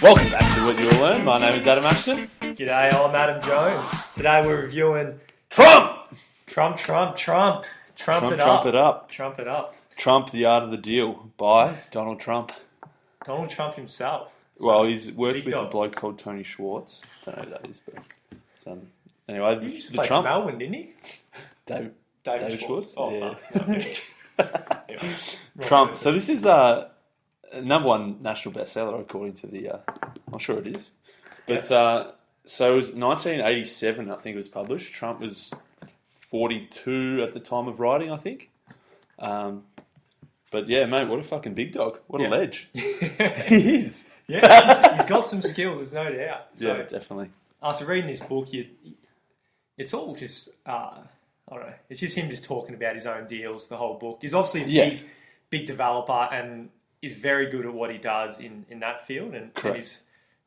Welcome back to What You Will Learn. My name is Adam Ashton. G'day, I'm Adam Jones. Today we're reviewing Trump! Trump it up. Trump it up. Trump it up. Trump, The Art of the Deal by Donald Trump. Donald Trump himself. Well, he's worked with dog. a bloke called Tony Schwartz. Don't know who that is, but anyway, He used to the play Trump. for Melbourne, didn't he? David Schwartz? Oh, Yeah. fuck. No. Anyway, Trump. So this is number one national bestseller according to the. I'm sure it is, but so it was 1987. I think it was published. Trump was 42 at the time of writing, I think. But yeah, mate, what a fucking big dog! What a ledge he is. Yeah, he's got some skills. There's no doubt. So, Yeah, definitely. after reading this book, it's all just I don't know. It's just him just talking about his own deals. The whole book. He's obviously a big developer and is very good at what he does in that field. And he's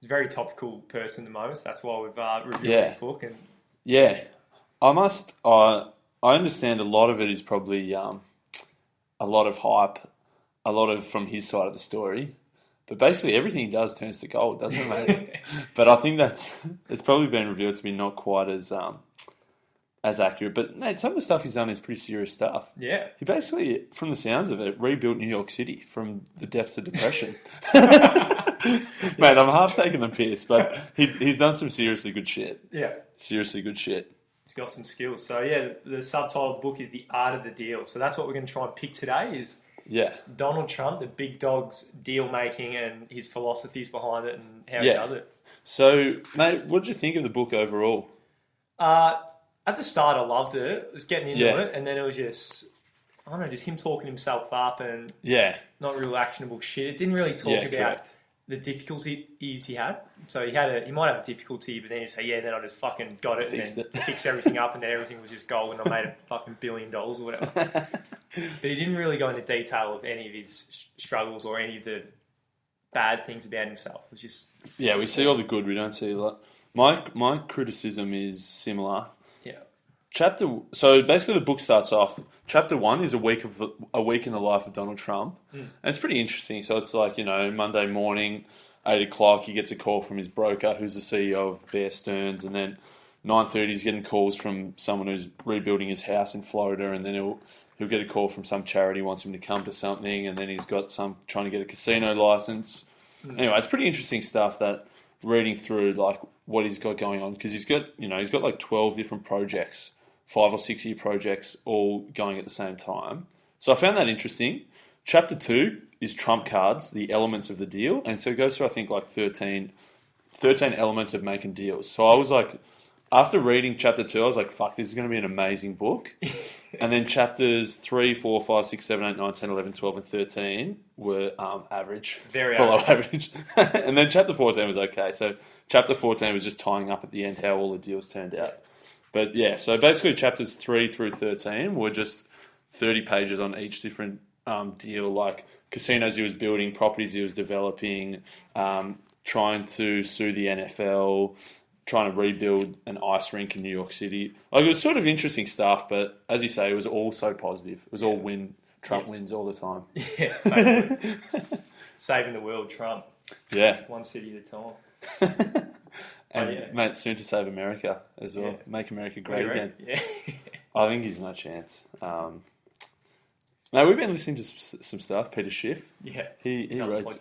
a very topical person at the moment. So that's why we've reviewed this book. And I understand a lot of it is probably a lot of hype, a lot of from his side of the story. But basically everything he does turns to gold, doesn't it, mate? But I think it's probably been revealed to be not quite as accurate. But mate, some of the stuff he's done is pretty serious stuff. Yeah. He basically, from the sounds of it, rebuilt New York City from the depths of depression. Mate, I'm half taking the piss, but he's done some seriously good shit. Yeah. Seriously good shit. He's got some skills. So yeah, the subtitle of the book is The Art of the Deal. So that's what we're going to try and pick today is Donald Trump, the big dog's deal making and his philosophies behind it and how he does it. So, mate, what did you think of the book overall? At the start, I loved it. I was getting into it, and then it was just, I don't know, just him talking himself up and not real actionable shit. It didn't really talk about the difficulties he had. So he might have a difficulty, but then he'd say, then I just fucking got it and then fixed everything up, and then everything was just gold, and I made a fucking $1 billion or whatever. But he didn't really go into detail of any of his struggles or any of the bad things about himself. It was just we see all the good. We don't see a lot. My criticism is similar. So basically the book starts off, chapter 1 is a week in the life of Donald Trump. And it's pretty interesting. So it's like, Monday morning, 8 o'clock, he gets a call from his broker, who's the CEO of Bear Stearns, and then 9:30 he's getting calls from someone who's rebuilding his house in Florida, and then he'll get a call from some charity who wants him to come to something, and then he's got some trying to get a casino license. Anyway, it's pretty interesting stuff that reading through like what he's got going on, because he's got like 12 different projects, 5 or 6 year projects all going at the same time. So I found that interesting. Chapter 2 is Trump cards, the elements of the deal. And so it goes through, I think, like 13 elements of making deals. So I was like, after reading chapter 2, I was like, fuck, this is going to be an amazing book. And then chapters 3, 4, 5, 6, 7, 8, 9, 10, 11, 12, and 13 were average. Very below average. And then chapter 14 was okay. So chapter 14 was just tying up at the end how all the deals turned out. But yeah, so basically chapters 3 through 13 were just 30 pages on each different deal, like casinos he was building, properties he was developing, trying to sue the NFL, trying to rebuild an ice rink in New York City. Like, it was sort of interesting stuff, but as you say, it was all so positive. It was all Trump wins all the time. Yeah, basically. Saving the world, Trump. Yeah. One city at a time. And, mate, soon to save America as well. Make America great again. Yeah. I think he's no chance. Mate, we've been listening to some stuff. Peter Schiff. Yeah. He writes.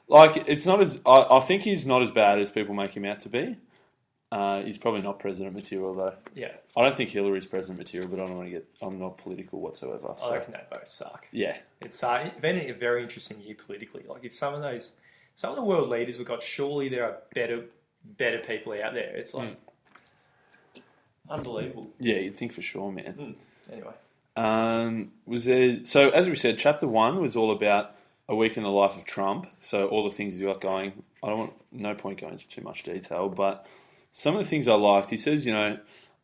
Like, it's not as... I think he's not as bad as people make him out to be. He's probably not president material, though. Yeah. I don't think Hillary's president material, but I don't want to get... I'm not political whatsoever. So. I reckon they both suck. Yeah. It's been a very interesting year politically. Like, if some of the world leaders we've got, surely there are better people out there. It's like unbelievable. Yeah, you'd think for sure, man. Anyway, was there? So as we said, chapter 1 was all about a week in the life of Trump. So all the things he got going. No point going into too much detail, but some of the things I liked. He says, I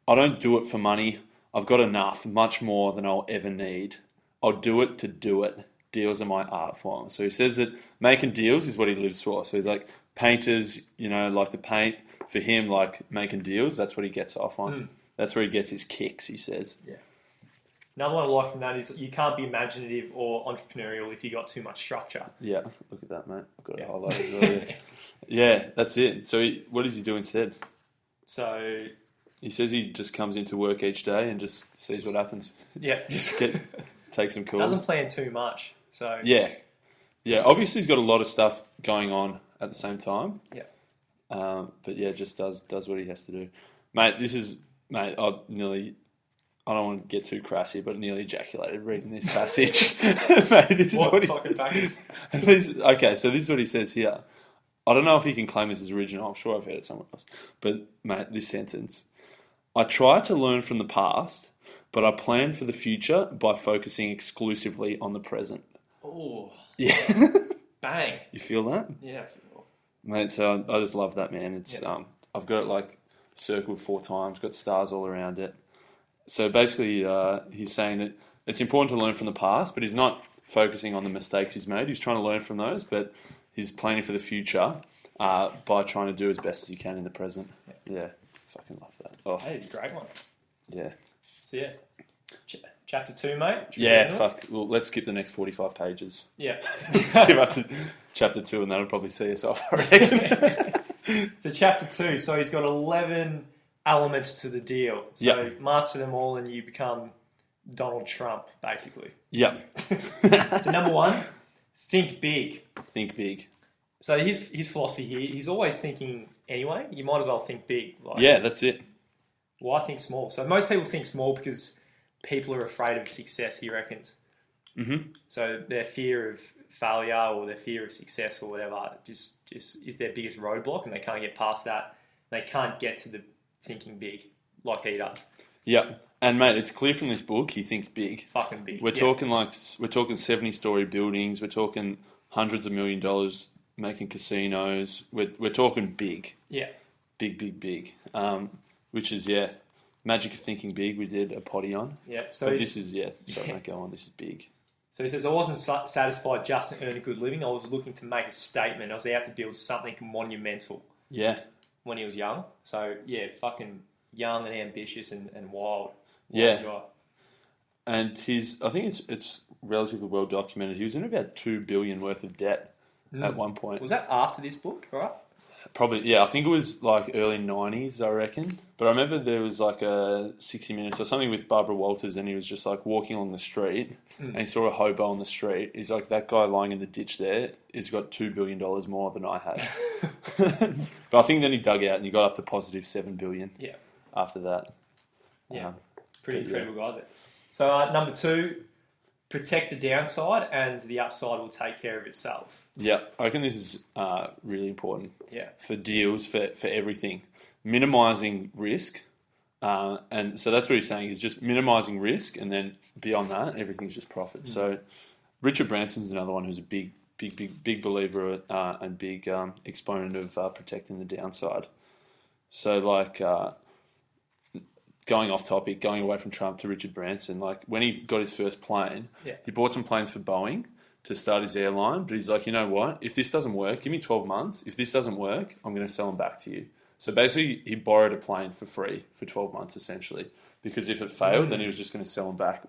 don't do it for money. I've got enough, much more than I'll ever need. I'll do it to do it. Deals are my art form. So he says that making deals is what he lives for. So he's like, painters, like to paint. For him, like making deals, that's what he gets off on. That's where he gets his kicks, he says. Yeah. Another one I like from that is you can't be imaginative or entrepreneurial if you got too much structure. Yeah, look at that, mate. I've got it highlighted as well. Yeah, that's it. So what does he do instead? So he says he just comes into work each day and just sees what happens. Yeah, just take some calls. Doesn't plan too much. So yeah. Obviously, he's got a lot of stuff going on at the same time. Yeah. But yeah, just does what he has to do, mate. I don't want to get too crass here, but nearly ejaculated reading this passage. Mate, this what fucking package? Okay, so this is what he says here. I don't know if he can claim this as original. I'm sure I've heard it somewhere else. But, mate, this sentence. I try to learn from the past, but I plan for the future by focusing exclusively on the present. Oh. Yeah. Bang. You feel that? Yeah, I feel it. Mate, so I just love that, man. It's I've got it circled 4 times, got stars all around it. So basically, he's saying that it's important to learn from the past, but he's not focusing on the mistakes he's made. He's trying to learn from those, but he's planning for the future by trying to do as best as he can in the present. Yeah, fucking love that. Oh, that is a great one. Yeah. So yeah, chapter 2, mate. Yeah, fuck. Well, let's skip the next 45 pages. Yeah. Skip up to chapter 2, and that'll probably see us off, I reckon. So chapter 2. So he's got 11 elements to the deal. So master them all, and you become Donald Trump, basically. Yeah. So number 1, think big. Think big. So his philosophy here, he's always thinking anyway. You might as well think big. Yeah, that's it. Why think small? So most people think small because people are afraid of success, he reckons. Mm-hmm. So their fear of failure or their fear of success or whatever just is their biggest roadblock, and they can't get past that. They can't get to the thinking big like he does. Yeah. And mate, it's clear from this book he thinks big. Fucking big. We're talking 70-story buildings. We're talking hundreds of $1 million making casinos. We're talking big. Yeah. Big. Which is magic of thinking big. We did a potty on. Yeah. So this is sorry, mate, go on. This is big. So he says, I wasn't satisfied just to earn a good living. I was looking to make a statement. I was out to build something monumental. Yeah. When he was young. So yeah, fucking young and ambitious and wild. Yeah. Guy. And I think it's relatively well documented. He was in about $2 billion worth of debt at one point. Was that after this book, right? Probably, yeah. I think it was early 90s, I reckon. But I remember there was a 60 Minutes or something with Barbara Walters, and he was just walking along the street, and he saw a hobo on the street. He's like, that guy lying in the ditch there has got $2 billion more than I had. But I think then he dug out and he got up to positive $7 billion. Yeah. After that. Yeah. Pretty incredible guy there. So number 2, protect the downside, and the upside will take care of itself. Yeah, I reckon this is really important. Yeah. For deals, for everything, minimising risk, and so that's what he's saying is just minimising risk, and then beyond that, everything's just profit. So, Richard Branson's another one who's a big believer and big exponent of protecting the downside. So, going off topic, going away from Trump to Richard Branson, when he got his first plane, he bought some planes for Boeing to start his airline, but he's like, you know what? If this doesn't work, give me 12 months. If this doesn't work, I'm going to sell them back to you. So basically, he borrowed a plane for free for 12 months, essentially, because if it failed, then he was just going to sell them back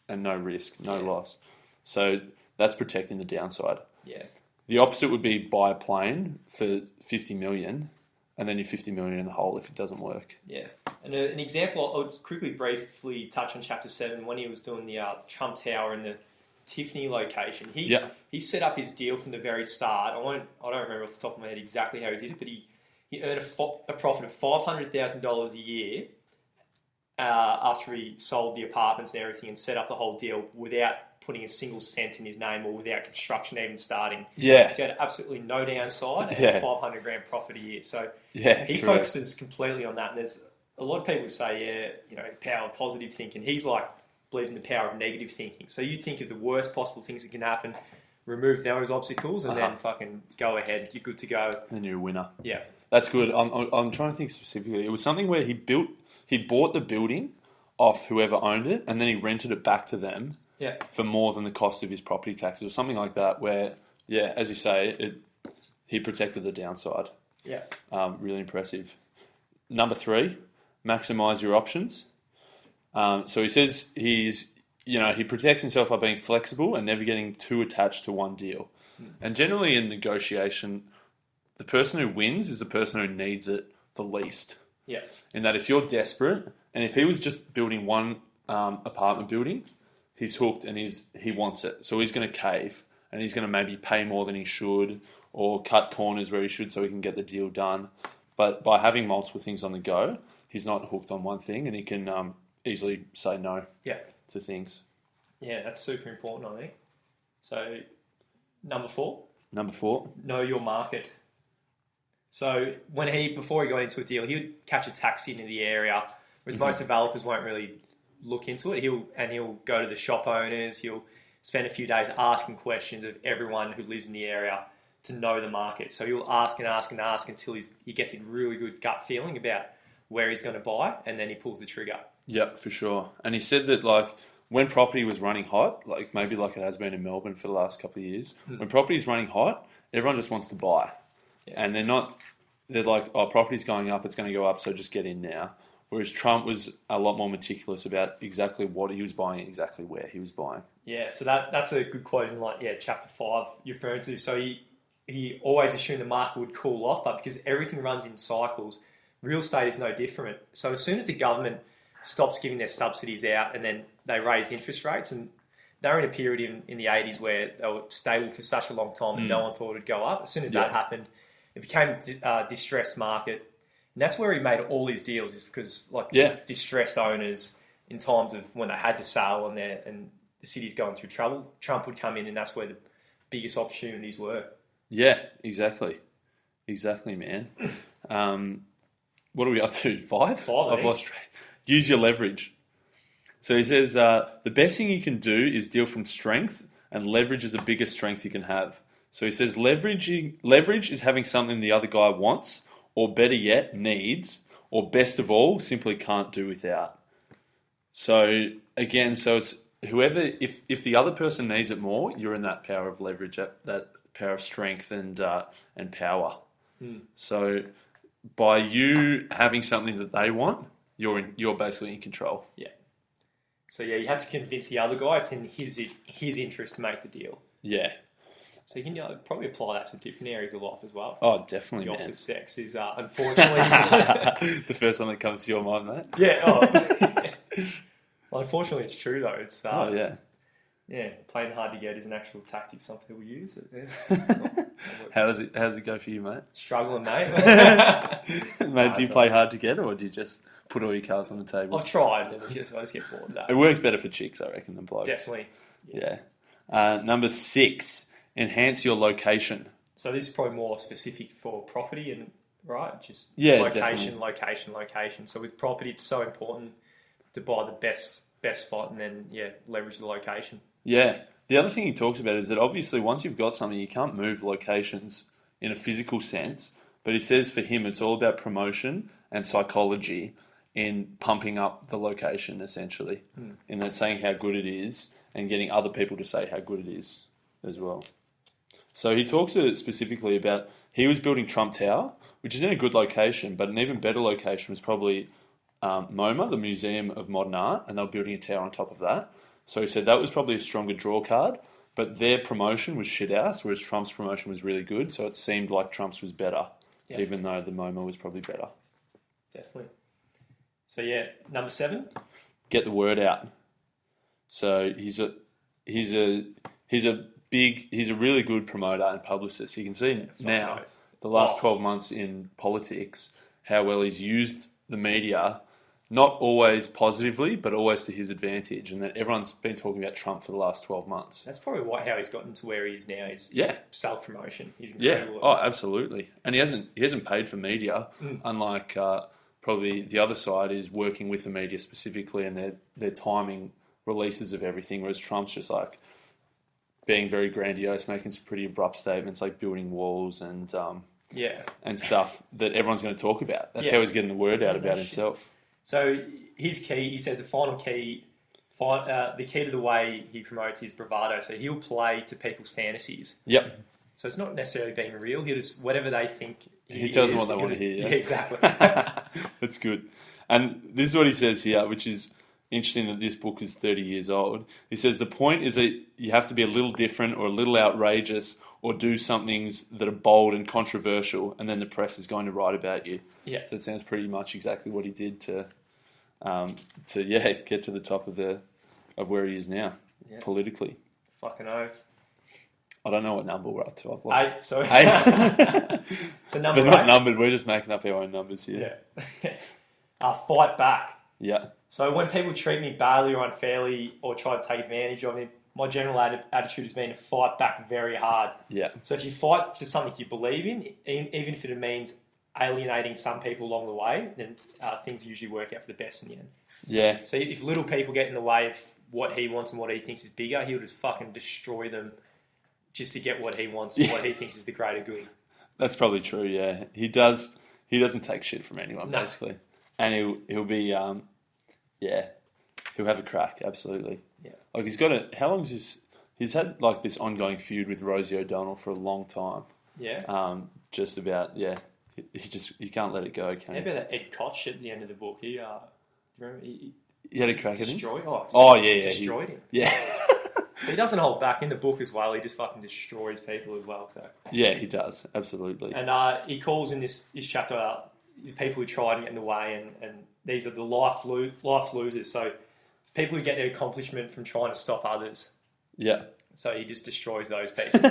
and no risk, no loss. So that's protecting the downside. Yeah. The opposite would be buy a plane for $50 million, and then you're $50 million in the hole if it doesn't work. Yeah. And an example, I'll briefly touch on chapter 7 when he was doing the Trump Tower and the Tiffany location. He set up his deal from the very start. I don't remember off the top of my head exactly how he did it, but he earned a profit of $500,000 a year after he sold the apartments and everything and set up the whole deal without putting a single cent in his name or without construction even starting. Yeah. So he had absolutely no downside and $500,000 profit a year. So he focuses completely on that. And there's a lot of people who say, power of positive thinking. He's believes in the power of negative thinking. So you think of the worst possible things that can happen, remove those obstacles, and then fucking go ahead. You're good to go. Then you're a winner. Yeah. That's good. I'm trying to think specifically. It was something where he bought the building off whoever owned it, and then he rented it back to them for more than the cost of his property taxes or something like that, where, as you say, he protected the downside. Yeah. Really impressive. Number 3, maximize your options. So he says he protects himself by being flexible and never getting too attached to one deal. And generally in negotiation, the person who wins is the person who needs it the least. Yeah. In that if you're desperate, and if he was just building one apartment building, he's hooked and he wants it. So he's going to cave and he's going to maybe pay more than he should or cut corners where he should so he can get the deal done. But by having multiple things on the go, he's not hooked on one thing and he can easily say no to things. Yeah, that's super important, I think. So, number 4. Number 4. Know your market. So before he got into a deal, he would catch a taxi into the area, whereas most developers won't really look into it. He'll go to the shop owners. He'll spend a few days asking questions of everyone who lives in the area to know the market. So he'll ask and ask and ask until he gets a really good gut feeling about where he's going to buy, and then he pulls the trigger. Yep, for sure. And he said that when property was running hot, maybe like it has been in Melbourne for the last couple of years, when property is running hot, everyone just wants to buy. Yeah. And they're like, oh, property's going up, it's going to go up, so just get in now. Whereas Trump was a lot more meticulous about exactly what he was buying and exactly where he was buying. Yeah, so that's a good quote in chapter 5 you're referring to. So he always assumed the market would cool off, but because everything runs in cycles, real estate is no different. So as soon as the government stops giving their subsidies out and then they raise interest rates, and they were in a period in the 80s where they were stable for such a long time and no one thought it would go up. As soon as that happened, it became a distressed market. And that's where he made all his deals, is because distressed owners in times of when they had to sell and the city's going through trouble, Trump would come in and that's where the biggest opportunities were. Yeah, exactly. Exactly, man. What are we up to? 5? I've lost track. Use your leverage. So he says, the best thing you can do is deal from strength, and leverage is the biggest strength you can have. So he says leverage is having something the other guy wants, or better yet, needs, or best of all, simply can't do without. So again, it's whoever, if the other person needs it more, you're in that power of leverage, that power of strength and power. So by you having something that they want, you're basically in control. Yeah. So you have to convince the other guy it's in his interest to make the deal. Yeah. So you can probably apply that to different areas of life as well. Oh, definitely, the man. opposite sex is unfortunately the first one that comes to your mind, mate. Yeah. Well, unfortunately, it's true though. It's yeah, playing hard to get is an actual tactic some people use. But, How does it go for you, mate? Struggling, mate. Mate, do you play hard to get, or do you just put all your cards on the table? I've tried, and I just get bored of that. It works better for chicks, I reckon, than blokes. Definitely. Yeah. Number 6, enhance your location. So this is probably more specific for property and just location. So with property, it's so important to buy the best spot and then leverage the location. Yeah. The other thing he talks about is that obviously once you've got something, you can't move locations in a physical sense. But he says for him, it's all about promotion and psychology in pumping up the location, essentially. In that saying how good it is and getting other people to say how good it is as well. So he talks specifically about, he was building Trump Tower, which is in a good location, but an even better location was probably MoMA, the Museum of Modern Art, and they were building a tower on top of that. So he said that was probably a stronger draw card, but their promotion was shit ass, whereas Trump's promotion was really good, so it seemed like Trump's was better, even though the MoMA was probably better. Definitely. So number 7? Get the word out. So he's a really good promoter and publicist. You can see now, the last 12 months in politics, how well he's used the media, not always positively, but always to his advantage, and that everyone's been talking about Trump for the last 12 months. That's probably how he's gotten to where he is now. Is self-promotion. He's incredible. Yeah, absolutely. And he hasn't paid for media, unlike probably the other side is working with the media specifically, and they're timing releases of everything, whereas Trump's just like being very grandiose, making some pretty abrupt statements like building walls and stuff that everyone's going to talk about. That's how he's getting the word out about himself. So his key, he says the final key, the key to the way he promotes is bravado. So he'll play to people's fantasies. Yep. So it's not necessarily being real. He'll just, whatever they think he tells them what they want to hear. Yeah, exactly. That's good. And this is what he says here, which is interesting that this book is 30 years old. He says the point is that you have to be a little different or a little outrageous or do some things that are bold and controversial, and then the press is going to write about you. Yeah. So it sounds pretty much exactly what he did to get to the top of where he is now, politically. Fucking oath. I don't know what number we're up to. I've lost. 8, sorry. 8. So number They're not 8. numbered. We're just making up our own numbers here. Yeah. Fight back. Yeah. So when people treat me badly or unfairly or try to take advantage of me, my general attitude has been to fight back very hard. Yeah. So if you fight for something you believe in, even if it means alienating some people along the way, then things usually work out for the best in the end. Yeah. So if little people get in the way of what he wants and what he thinks is bigger, he'll just fucking destroy them just to get what he wants and what he thinks is the greater good. That's probably true, yeah. He doesn't take shit from anyone, basically. And he'll be, he'll have a crack, absolutely. Yeah. Like he's had like this ongoing feud with Rosie O'Donnell for a long time. Yeah. Just about, you can't let it go, can you? How about that Ed Koch at the end of the book? He had a crack at him? Destroyed Destroyed him. Yeah. He doesn't hold back in the book as well. He just fucking destroys people as well. So yeah, he does, absolutely. And he calls in this chapter the people who try to get in the way, and these are the life losers. So people who get their accomplishment from trying to stop others. Yeah. So he just destroys those people,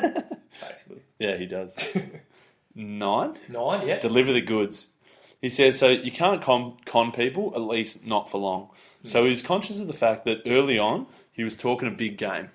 basically. Yeah, he does. 9? 9, yeah. Deliver the goods. He says, so you can't con people, at least not for long. So he was conscious of the fact that early on, he was talking a big game.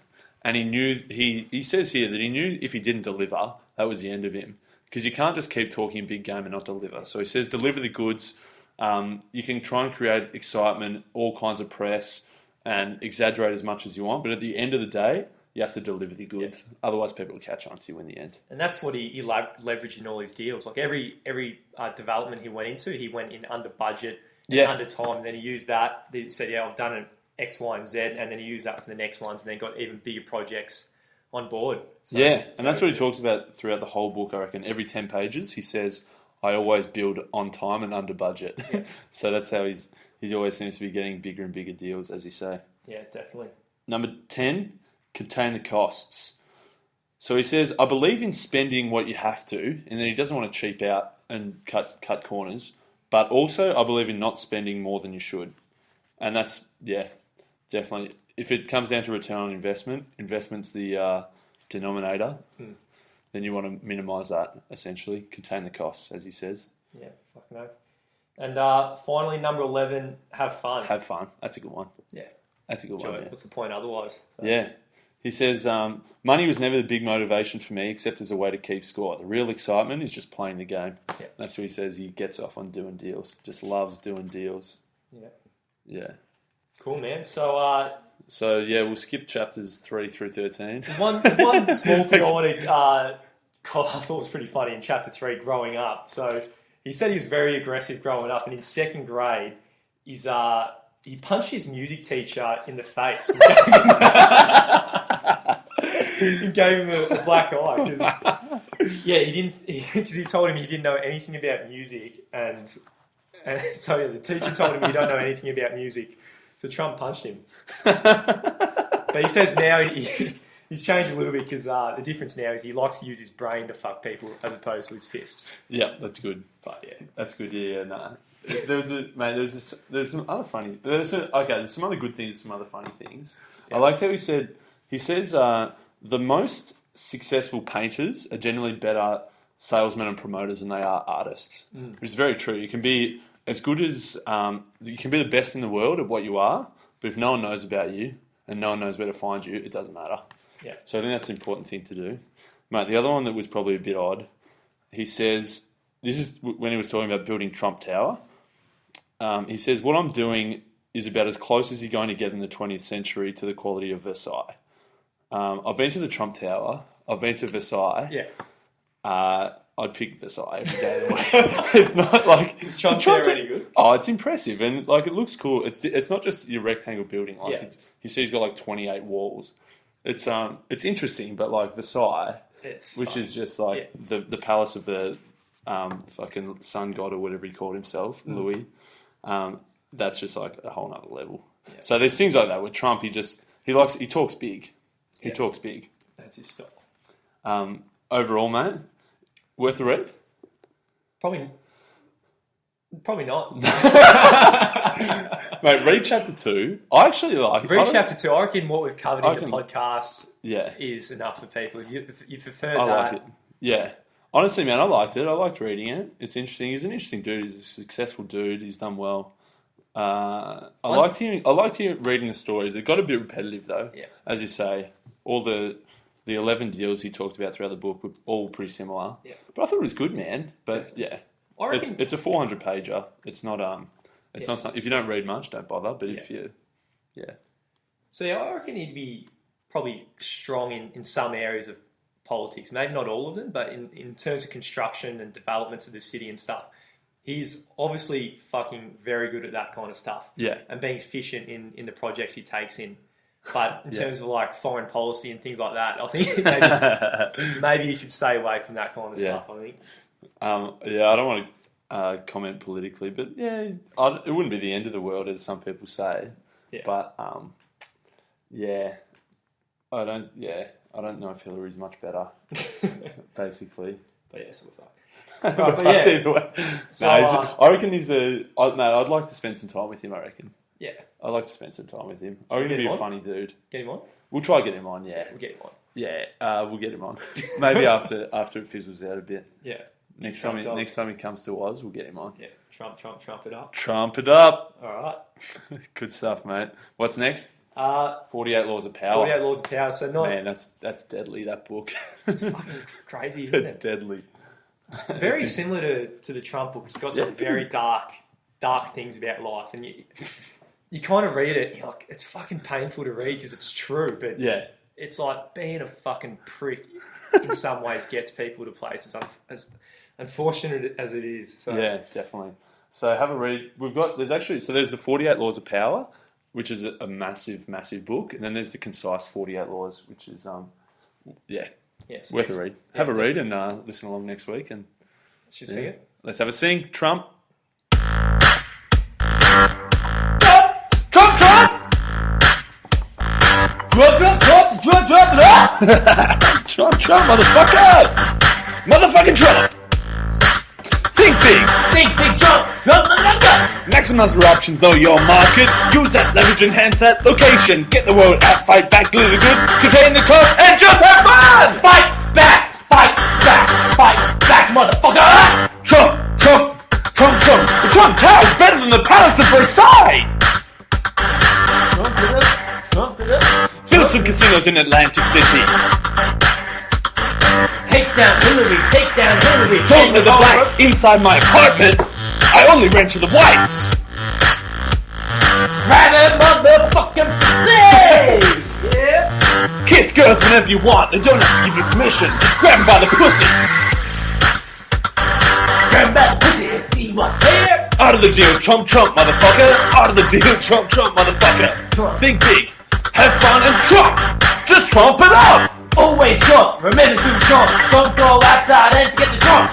And he knew, he says here that he knew if he didn't deliver, that was the end of him. Because you can't just keep talking big game and not deliver. So he says, deliver the goods. You can try and create excitement, all kinds of press, and exaggerate as much as you want. But at the end of the day, you have to deliver the goods. Yeah. Otherwise, people will catch on to you in the end. And that's what he leveraged in all his deals. Like every development he went into, he went in under budget, under time. And then he used that. He said, I've done it X, Y, and Z. And then he used that for the next ones and then got even bigger projects on board. So, and that's what he talks about throughout the whole book, I reckon. Every 10 pages, he says, I always build on time and under budget. Yeah. So that's how he always seems to be getting bigger and bigger deals, as you say. Yeah, definitely. Number 10, contain the costs. So he says, I believe in spending what you have to, and then he doesn't want to cheap out and cut corners, but also I believe in not spending more than you should. And that's, definitely. If it comes down to return on investment's the denominator, then you want to minimise that, essentially. Contain the costs, as he says. Yeah, fucking no. And finally, number 11, have fun. Have fun. That's a good one. Yeah. That's a good one, yeah. What's the point otherwise? So. Yeah. He says, money was never the big motivation for me, except as a way to keep score. The real excitement is just playing the game. Yeah. That's what he says he gets off on doing deals. Just loves doing deals. Yeah. Yeah. Cool, man. So, we'll skip chapters 3 through 13. There's one small thing I wanted, I thought was pretty funny in chapter 3, growing up. So he said he was very aggressive growing up, and in second grade, he punched his music teacher in the face and gave him a black eye. Because he told him he didn't know anything about music, and so the teacher told him you don't know anything about music. So Trump punched him. But he says now he's changed a little bit because the difference now is he likes to use his brain to fuck people as opposed to his fist. Yeah, that's good. But yeah, that's good. Yeah, nah. There's some other funny. There's some other good things, some other funny things. Yeah. I liked how he says the most successful painters are generally better salesmen and promoters than they are artists, which is very true. You can be as good as you can be the best in the world at what you are, but if no one knows about you and no one knows where to find you, it doesn't matter. Yeah. So I think that's an important thing to do. Mate, the other one that was probably a bit odd, he says, this is when he was talking about building Trump Tower. He says, what I'm doing is about as close as you're going to get in the 20th century to the quality of Versailles. I've been to the Trump Tower. I've been to Versailles. Yeah. I'd pick Versailles every day of the week. It's not like... Is Trump Tower any good? Oh, it's impressive. And like it looks cool. It's not just your rectangle building. Like he says he's got like 28 walls. It's interesting, but like Versailles, which is just like the palace of the fucking sun god or whatever he called himself, Louis. That's just like a whole nother level. Yeah. So there's things like that with Trump. He talks big. He talks big. That's his style. overall, mate, worth a read? Probably not. Mate, read chapter 2. I actually like it. Read chapter 2. I reckon what we've covered in the podcast is enough for people. If you prefer that. Like it. Yeah. Honestly, man, I liked it. I liked reading it. It's interesting. He's an interesting dude. He's a successful dude. He's done well. I liked reading the stories. It got a bit repetitive, though. Yeah. As you say, all the 11 deals he talked about throughout the book were all pretty similar. Yeah. But I thought it was good, man. But, yeah. It's a 400-pager. It's not not something, if you don't read much, don't bother. But if you, So I reckon he'd be probably strong in some areas of politics. Maybe not all of them, but in terms of construction and developments of the city and stuff, he's obviously fucking very good at that kind of stuff. Yeah. And being efficient in the projects he takes in. But in terms of like foreign policy and things like that, I think maybe you should stay away from that kind of stuff. I think. I don't want to comment politically, but it wouldn't be the end of the world, as some people say. Yeah. But I don't know if Hillary's much better, basically. But yeah, sort of fuck. Either way. So, I reckon I'd like to spend some time with him. I reckon. Yeah. I'd like to spend some time with him. I reckon he'd be a funny dude. Get him on. We'll try to get him on. Yeah. We'll get him on. Yeah. We'll get him on. Maybe after it fizzles out a bit. Yeah. Next time he comes to Oz, we'll get him on. Yeah. Trump it up. Trump it up. All right. Good stuff, mate. What's next? 48 Laws of Power. 48 Laws of Power. So Man, that's deadly, that book. It's fucking crazy, isn't it? It's deadly. It's very similar to the Trump book. It's got some very dark things about life. And you kind of read it, and you're like, it's fucking painful to read because it's true. But it's like being a fucking prick in some ways gets people to places, as unfortunate as it is. So. Yeah, definitely. So have a read. There's the 48 Laws of Power, which is a massive, massive book. And then there's the concise 48 Laws, which is, worth a read. Have a read and listen along next week. And should we sing it? Let's have a sing. Trump. Trump, motherfucker! Motherfucking Trump! Think big! Think big, Trump! Maximize your options, though your market. Use that leverage, enhance that location. Get the world out, fight back, deliver the goods, contain the cost, and just have fun! Fight back, motherfucker! Trump! The Trump Tower is better than the Palace of Versailles! Build some casinos in Atlantic City. Take down Hillary. Don't let the blacks inside my apartment. I only rent to the whites. Rabbit motherfucking slave! Yeah. Kiss girls whenever you want. They don't have to give you permission. Just grab them by the pussy. Grab them by the pussy and see what's there. Out of the deal, Trump, motherfucker. Out of the deal, Trump, motherfucker. Think big. Have fun and Trump. Just Trump it up. Always Trump. Remember to Trump. Don't go outside and forget the Trump.